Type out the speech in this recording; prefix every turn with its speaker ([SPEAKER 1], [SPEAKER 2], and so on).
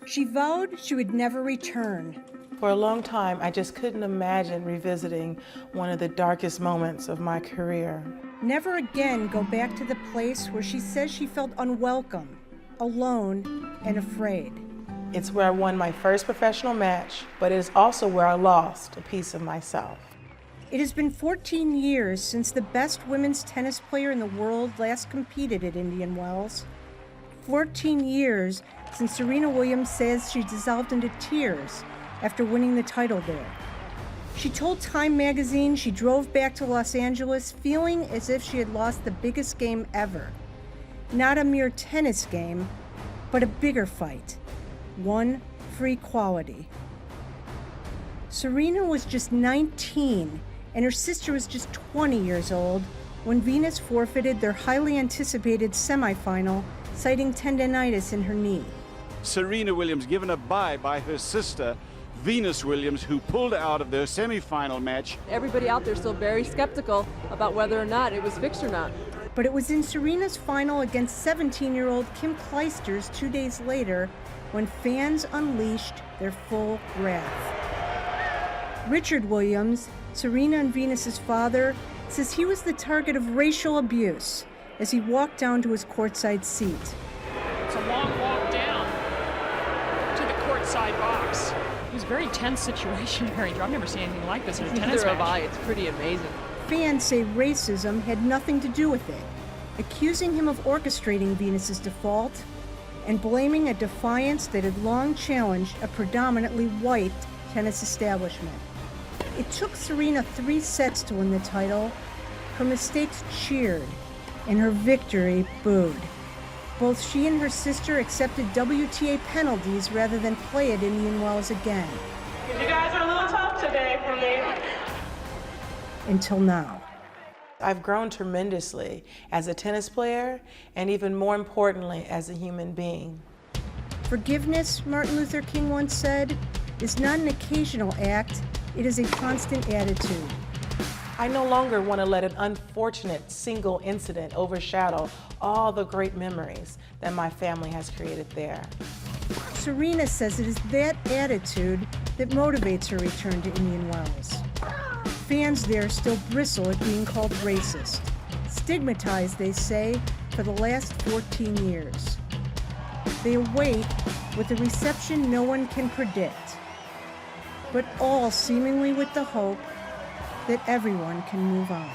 [SPEAKER 1] She vowed she would never return.
[SPEAKER 2] For a long time, I just couldn't imagine revisiting one of the darkest moments of my career.
[SPEAKER 1] Never again go back to the place where she says she felt unwelcome, alone, and afraid.
[SPEAKER 2] It's where I won my first professional match, but it is also where I lost a piece of myself.
[SPEAKER 1] It has been 14 years since the best women's tennis player in the world last competed at Indian Wells. 14 years since Serena Williams says she dissolved into tears after winning the title there. She told Time magazine she drove back to Los Angeles feeling as if she had lost the biggest game ever. Not a mere tennis game, but a bigger fight, one for equality. Serena was just 19, and her sister was just 20 years old when Venus forfeited their highly anticipated semifinal, citing tendinitis in her knee.
[SPEAKER 3] Serena Williams given a bye by her sister, Venus Williams, who pulled out of their semifinal match.
[SPEAKER 4] Everybody out there still very skeptical about whether or not it was fixed or not.
[SPEAKER 1] But it was in Serena's final against 17-year-old Kim Clijsters 2 days later when fans unleashed their full wrath. Richard Williams, Serena and Venus's father, says he was the target of racial abuse as he walked down to his courtside seat.
[SPEAKER 5] It's a long walk down to the courtside box. It was a very tense situation, Mary Jo. I've never seen anything like this in a tennis
[SPEAKER 4] Neither have
[SPEAKER 5] match.
[SPEAKER 4] I. It's pretty amazing.
[SPEAKER 1] Fans say racism had nothing to do with it, accusing him of orchestrating Venus's default and blaming a defiance that had long challenged a predominantly white tennis establishment. It took Serena 3 sets to win the title. Her mistakes cheered, and her victory booed. Both she and her sister accepted WTA penalties rather than play at Indian Wells again.
[SPEAKER 6] You guys are a little tough today for me.
[SPEAKER 1] Until now.
[SPEAKER 2] I've grown tremendously as a tennis player and even more importantly as a human being.
[SPEAKER 1] Forgiveness, Martin Luther King once said, is not an occasional act, it is a constant attitude.
[SPEAKER 2] I no longer want to let an unfortunate single incident overshadow all the great memories that my family has created there.
[SPEAKER 1] Serena says it is that attitude that motivates her return to Indian Wells. Fans there still bristle at being called racist, stigmatized, they say, for the last 14 years. They await with a reception no one can predict, but all seemingly with the hope that everyone can move on.